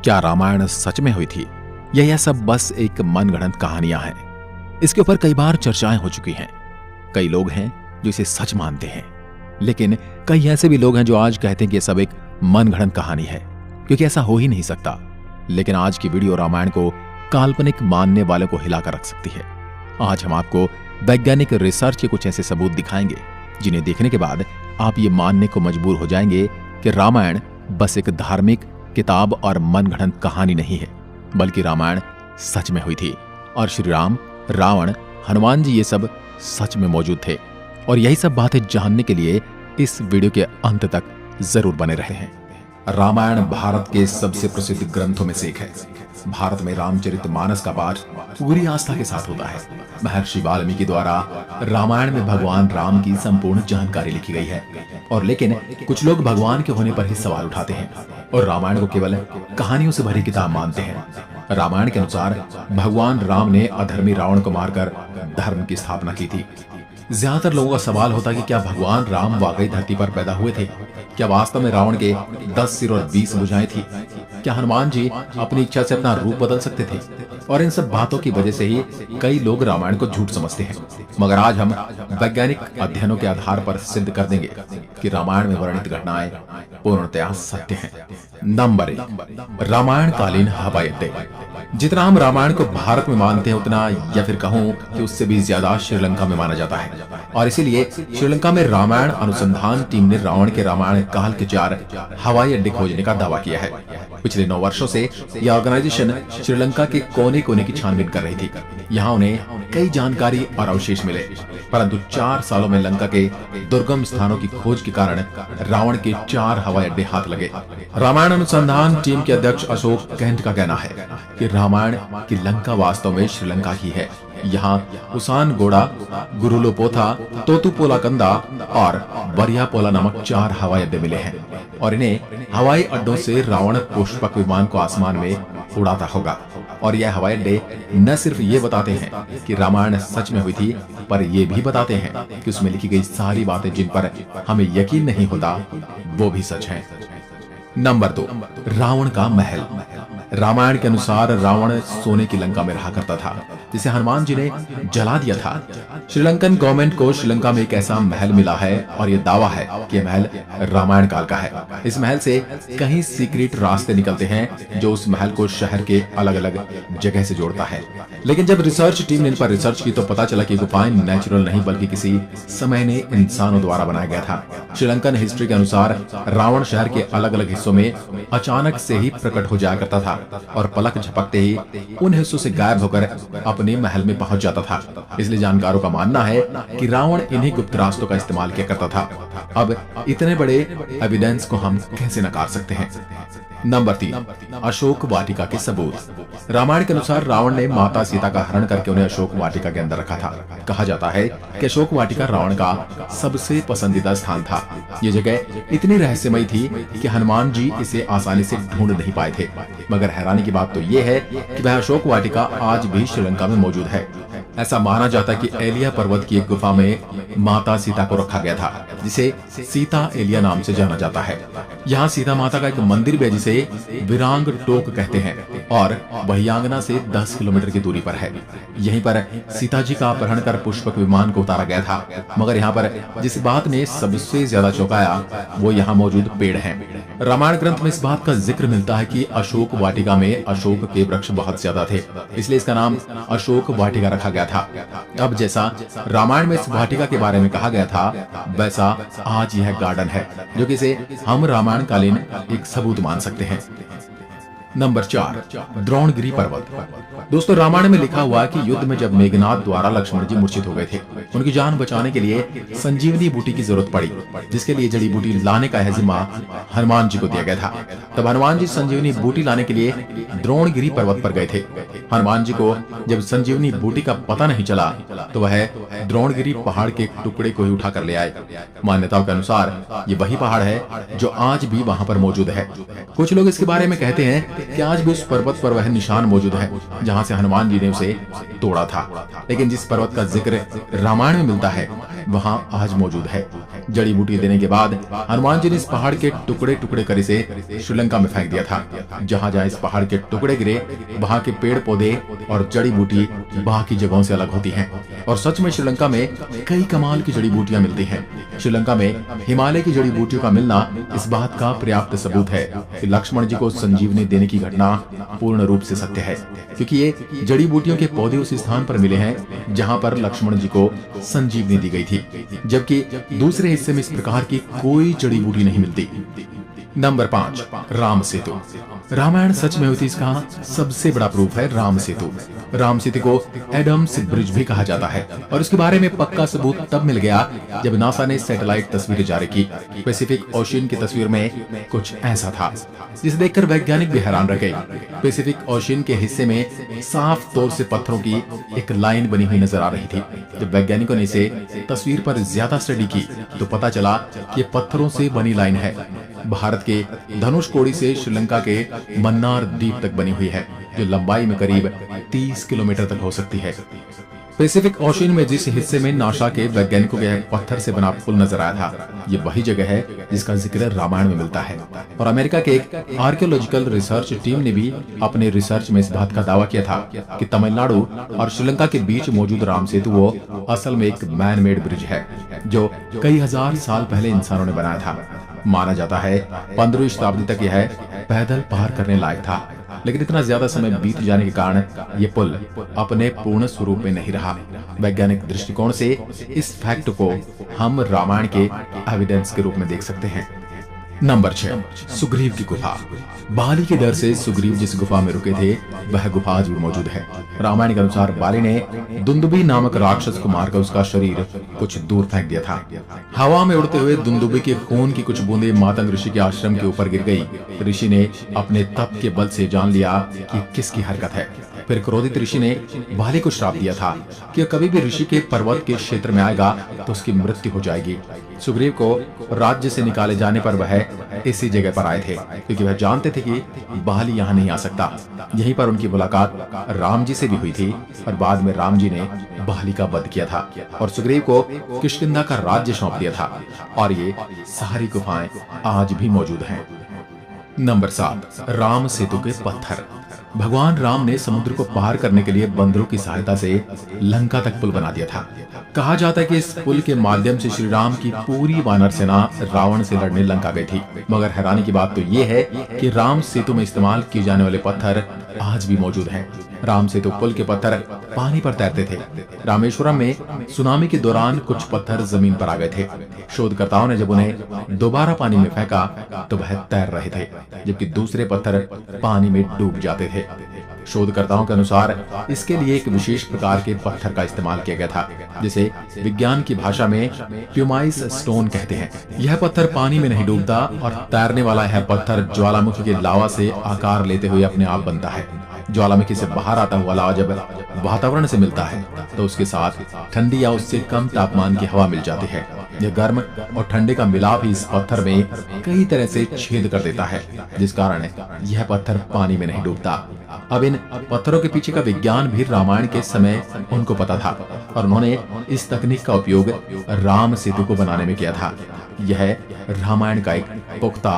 क्या रामायण सच में हुई थी या यह सब बस एक मनगढ़ंत कहानियां हैं? इसके ऊपर कई बार चर्चाएं हो चुकी हैं। कई लोग हैं जो इसे सच मानते हैं, लेकिन कई ऐसे भी लोग हैं जो आज कहते हैं कि यह सब एक मनगढ़ंत कहानी है, क्योंकि ऐसा हो ही नहीं सकता। लेकिन आज की वीडियो रामायण को काल्पनिक मानने वालों को हिलाकर रख सकती है। आज हम आपको वैज्ञानिक रिसर्च के कुछ ऐसे सबूत दिखाएंगे जिन्हें देखने के बाद आप ये मानने को मजबूर हो जाएंगे कि रामायण बस एक धार्मिक किताब और मनगढ़ंत कहानी नहीं है, बल्कि रामायण सच में हुई थी और श्री राम, रावण, हनुमान जी ये सब सच में मौजूद थे। और यही सब बातें जानने के लिए इस वीडियो के अंत तक जरूर बने रहे हैं। रामायण भारत के सबसे प्रसिद्ध ग्रंथों में से एक है। भारत में रामचरितमानस का पाठ पूरी आस्था के साथ होता है। महर्षि वाल्मीकि द्वारा रामायण में भगवान राम की संपूर्ण जानकारी लिखी गई है। और लेकिन कुछ लोग भगवान के होने पर ही सवाल उठाते हैं और रामायण को केवल कहानियों से भरी किताब मानते हैं। रामायण के अनुसार भगवान राम ने अधर्मी रावण को मारकर धर्म की स्थापना की थी। ज्यादातर लोगों का सवाल होता है कि क्या भगवान राम वाकई धरती पर पैदा हुए थे? क्या वास्तव में रावण के 10 सिर और 20 भुजाएं थी? क्या हनुमान जी अपनी इच्छा से अपना रूप बदल सकते थे? और इन सब बातों की वजह से ही कई लोग रामायण को झूठ समझते हैं। मगर आज हम वैज्ञानिक अध्ययनों के आधार पर सिद्ध कर देंगे कि रामायण में वर्णित घटनाएं पूर्णतया सत्य हैं। नंबर 1, रामायण कालीन हवाई अड्डे। जितना हम रामायण को भारत में मानते हैं, उतना या फिर कहूं कि उससे भी ज्यादा श्रीलंका में माना जाता है। और इसीलिए श्रीलंका में रामायण अनुसंधान टीम ने रावण के रामायण काल के 4 हवाई अड्डे खोजने का दावा किया है। पिछले 9 वर्षों से यह ऑर्गेनाइजेशन श्रीलंका के कोने कोने की छानबीन कर रही थी। यहाँ उन्हें कई जानकारी और अवशेष मिले, परंतु 4 सालों में लंका के दुर्गम स्थानों की खोज के कारण रावण के 4 हवाई अड्डे हाथ लगे। रामायण अनुसंधान टीम के अध्यक्ष अशोक कैंट का कहना है कि रामायण की लंका वास्तव में श्रीलंका ही है। यहाँ उसानगोड़ा, गुरुलोपोथा, तोतुपोलाकंदा और वरियापोला नामक 4 हवाई अड्डे मिले हैं और इन्हें हवाई अड्डों से रावण पुष्पक विमान को आसमान में उड़ाता होगा। और यह हवाई अड्डे न सिर्फ ये बताते हैं कि रामायण सच में हुई थी, पर ये भी बताते हैं कि उसमें लिखी गई सारी बातें जिन पर हमें यकीन नहीं होता, वो भी सच हैं। नंबर 2, रावण का महल। रामायण के अनुसार रावण सोने की लंका में रहा करता था, जिसे हनुमान जी ने जला दिया था। श्रीलंकन गवर्नमेंट को श्रीलंका में एक ऐसा महल मिला है और यह दावा है कि यह महल रामायण काल का है। इस महल से कई सीक्रेट रास्ते निकलते हैं जो उस महल को शहर के अलग अलग जगह से जोड़ता है। लेकिन जब रिसर्च टीम ने इन पर रिसर्च की तो पता चला कि गुफाएं नेचुरल नहीं बल्कि किसी समय ने इंसानों द्वारा बनाया गया था। श्रीलंकन हिस्ट्री के अनुसार रावण शहर के अलग अलग हिस्सों में अचानक से ही प्रकट हो जाया करता था और पलक झपकते ही उन हिस्सों से गायब होकर अपने महल में पहुंच जाता था। इसलिए जानकारों का मानना है कि रावण इन्हीं गुप्त रास्तों का इस्तेमाल किया करता था। अब इतने बड़े एविडेंस को हम कैसे नकार सकते हैं? नंबर 3, अशोक वाटिका के सबूत। रामायण के अनुसार रावण ने माता सीता का हरण करके उन्हें अशोक वाटिका के अंदर रखा था। कहा जाता है कि अशोक वाटिका रावण का सबसे पसंदीदा स्थान था। ये जगह इतनी रहस्यमयी थी कि हनुमान जी इसे आसानी से ढूंढ नहीं पाए थे। मगर हैरानी की बात तो ये है कि वह अशोक वाटिका आज भी श्रीलंका में मौजूद है। ऐसा माना जाता है कि एलिया पर्वत की एक गुफा में माता सीता को रखा गया था, जिसे सीता एलिया नाम से जाना जाता है। यहाँ सीता माता का एक मंदिर भी है जिसे विरांग टोक कहते हैं और वही आंगना से 10 किलोमीटर की दूरी पर है। यहीं पर सीता जी का अपहरण कर पुष्पक विमान को उतारा गया था। मगर यहाँ पर जिस बात ने सबसे ज्यादा चौंकाया वो यहाँ मौजूद पेड़ हैं। रामायण ग्रंथ में इस बात का जिक्र मिलता है कि अशोक वाटिका में अशोक के वृक्ष बहुत ज्यादा थे, इसलिए इसका नाम अशोक वाटिका रखा गया था। अब जैसा रामायण में इस वाटिका के बारे में कहा गया था, वैसा आज यह गार्डन है, जो कि इसे हम रामायण कालीन एक सबूत मान सकते हैं। नंबर 4, द्रोणगिरी पर्वत। दोस्तों, रामायण में लिखा हुआ है कि युद्ध में जब मेघनाद द्वारा लक्ष्मण जी मूर्छित हो गए थे, उनकी जान बचाने के लिए संजीवनी बूटी की जरूरत पड़ी, जिसके लिए जड़ी बूटी लाने का जिम्मा हनुमान जी को दिया गया था। तब हनुमान जी संजीवनी बूटी लाने के लिए द्रोणगिरी पर्वत पर गए थे। हनुमान जी को जब संजीवनी बूटी का पता नहीं चला तो वह द्रोणगिरी पहाड़ के एक टुकड़े को ही उठा कर ले आए। मान्यताओं के अनुसार ये वही पहाड़ है जो आज भी वहां पर मौजूद है। कुछ लोग इसके बारे में कहते हैं कि आज भी उस पर्वत पर वह निशान मौजूद है जहां से हनुमान जी ने उसे तोड़ा था। लेकिन जिस पर्वत का जिक्र रामायण में मिलता है वहां आज मौजूद है। जड़ी बूटी देने के बाद हनुमान जी ने इस पहाड़ के टुकड़े टुकड़े कर इसे श्रीलंका में फेंक दिया था। जहां जहां इस पहाड़ के टुकड़े गिरे वहां के पेड़ पौधे और जड़ी बूटी बाकी जगहों से अलग होती हैं। और सच में श्रीलंका में कई कमाल की जड़ी बूटियां मिलती हैं। श्रीलंका में हिमालय की जड़ी बूटियों का मिलना इस बात का पर्याप्त सबूत है कि लक्ष्मण जी को संजीवनी देने की घटना पूर्ण रूप से सत्य है, क्योंकि ये जड़ी बूटियों के पौधे उस स्थान पर मिले हैं जहां पर लक्ष्मण जी को संजीवनी दी गई थी, जबकि दूसरे हिस्से में इस प्रकार की कोई जड़ी बूटी नहीं मिलती। नंबर 5, राम सेतु। रामायण सच में हुई थी, इसका सबसे बड़ा प्रूफ है राम सेतु। राम सेतु को एडम्स ब्रिज भी कहा जाता है और इसके बारे में पक्का सबूत तब मिल गया जब नासा ने सैटेलाइट तस्वीरें जारी की। पैसिफिक ओशियन की तस्वीर में कुछ ऐसा था जिसे देखकर वैज्ञानिक भी हैरान रह गए। पैसिफिक ओशियन के हिस्से में साफ तौर से पत्थरों की एक लाइन बनी हुई नजर आ रही थी। जब वैज्ञानिकों ने इसे तस्वीर पर ज्यादा स्टडी की तो पता चला कि पत्थरों से बनी लाइन है। भारत के धनुषकोडी से श्रीलंका के मन्नार द्वीप तक बनी हुई है, जो लंबाई में करीब 30 किलोमीटर तक हो सकती है। पैसिफिक ओशियन में जिस हिस्से में नासा के वैज्ञानिकों के पत्थर से बना पुल नजर आया था, ये वही जगह है जिसका जिक्र रामायण में मिलता है। और अमेरिका के एक आर्कियोलॉजिकल रिसर्च टीम ने भी अपने रिसर्च में इस बात का दावा किया था कि तमिलनाडु और श्रीलंका के बीच मौजूद राम सेतु वो असल में एक मैन मेड ब्रिज है, जो कई हजार साल पहले इंसानों ने बनाया था। माना जाता है 15वीं शताब्दी तक यह पैदल पार करने लायक था, लेकिन इतना ज्यादा समय बीत जाने के कारण ये पुल अपने पूर्ण स्वरूप में नहीं रहा। वैज्ञानिक दृष्टिकोण से इस फैक्ट को हम रामायण के एविडेंस के रूप में देख सकते हैं। नंबर 6, सुग्रीव की गुफा। बाली के डर से सुग्रीव जिस गुफा में रुके थे वह गुफा आज भी मौजूद है। रामायण के अनुसार बाली ने दुंदुभी नामक राक्षस को मारकर उसका शरीर कुछ दूर फेंक दिया था। हवा में उड़ते हुए दुंदुभी के खून की कुछ बूंदें मातंग ऋषि के आश्रम के ऊपर गिर गई। ऋषि ने अपने तप के बल से जान लिया कि किसकी हरकत है। फिर क्रोधित ऋषि ने बाली को श्राप दिया था कि कभी भी ऋषि के पर्वत के क्षेत्र में आएगा तो उसकी मृत्यु हो जाएगी। सुग्रीव को राज्य से निकाले जाने पर वह इसी जगह पर आए थे, क्योंकि वह जानते थे कि बाली यहाँ नहीं आ सकता। यहीं पर उनकी मुलाकात राम जी से भी हुई थी और बाद में राम जी ने बाली का वध किया था और सुग्रीव को किष्किंधा का राज्य सौंप दिया था। और ये सारी गुफाएं आज भी मौजूद हैं। नंबर 7, राम सेतु के पत्थर। भगवान राम ने समुद्र को पार करने के लिए बंदरों की सहायता से लंका तक पुल बना दिया था। कहा जाता है कि इस पुल के माध्यम से श्री राम की पूरी वानर सेना रावण से लड़ने लंका गई थी। मगर हैरानी की बात तो ये है कि राम सेतु में इस्तेमाल किए जाने वाले पत्थर आज भी मौजूद हैं। राम सेतु पुल के पत्थर पानी पर तैरते थे। रामेश्वरम में सुनामी के दौरान कुछ पत्थर जमीन पर आ गए थे। शोधकर्ताओं ने जब उन्हें दोबारा पानी में फेंका तो वह तैर रहे थे, जबकि दूसरे पत्थर पानी में डूब जाते थे। शोधकर्ताओं के अनुसार इसके लिए एक विशेष प्रकार के पत्थर का इस्तेमाल किया गया था, जिसे विज्ञान की भाषा में प्यूमाइस स्टोन कहते हैं। यह पत्थर पानी में नहीं डूबता और तैरने वाला यह पत्थर ज्वालामुखी के लावा से आकार लेते हुए अपने आप बनता है। ज्वालामुखी से बाहर आता हुआ लावा जब वातावरण से मिलता है तो उसके साथ ठंडी या उससे कम तापमान की हवा मिल जाती है। यह गर्म और ठंडे का मिलाप ही इस पत्थर में कई तरह से छेद कर देता है, जिस कारण यह पत्थर पानी में नहीं डूबता। अब इन पत्थरों के पीछे का विज्ञान भी रामायण के समय उनको पता था और उन्होंने इस तकनीक का उपयोग राम सेतु को बनाने में किया था। यह रामायण का एक पुख्ता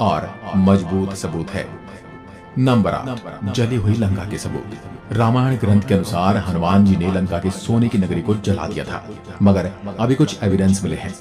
और मजबूत सबूत है। नंबर 8, जली हुई लंका के सबूत। रामायण ग्रंथ के अनुसार हनुमान जी ने लंका के सोने की नगरी को जला दिया था, मगर अभी कुछ एविडेंस मिले हैं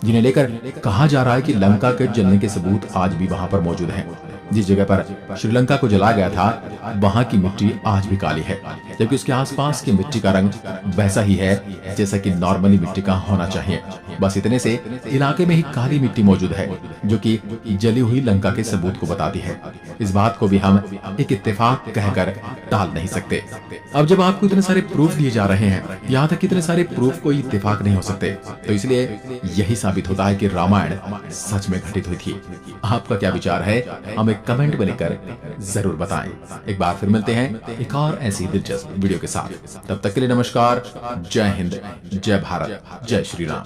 जिन्हें लेकर कहा जा रहा है कि लंका के जलने के सबूत आज भी वहां पर मौजूद हैं। जिस जगह पर श्रीलंका को जलाया गया था वहां की मिट्टी आज भी काली है, जबकि उसके आसपास की मिट्टी का रंग वैसा ही है जैसा कि नॉर्मली मिट्टी का होना चाहिए। बस इतने से इलाके में ही काली मिट्टी मौजूद है, जो कि जली हुई लंका के सबूत को बताती है। इस बात को भी हम एक इत्तेफाक कहकर टाल नहीं सकते। अब जब आपको इतने सारे प्रूफ दिए जा रहे हैं, यहाँ तक इतने सारे प्रूफ कोई इत्तेफाक नहीं हो सकते, तो इसलिए यही साबित होता है कि रामायण सच में घटित हुई थी। आपका क्या विचार है हमें कमेंट में लिखकर जरूर बताएं। एक बार फिर मिलते हैं एक और ऐसी दिलचस्प वीडियो के साथ। तब तक के लिए नमस्कार। जय हिंद, जय भारत, जय श्री राम।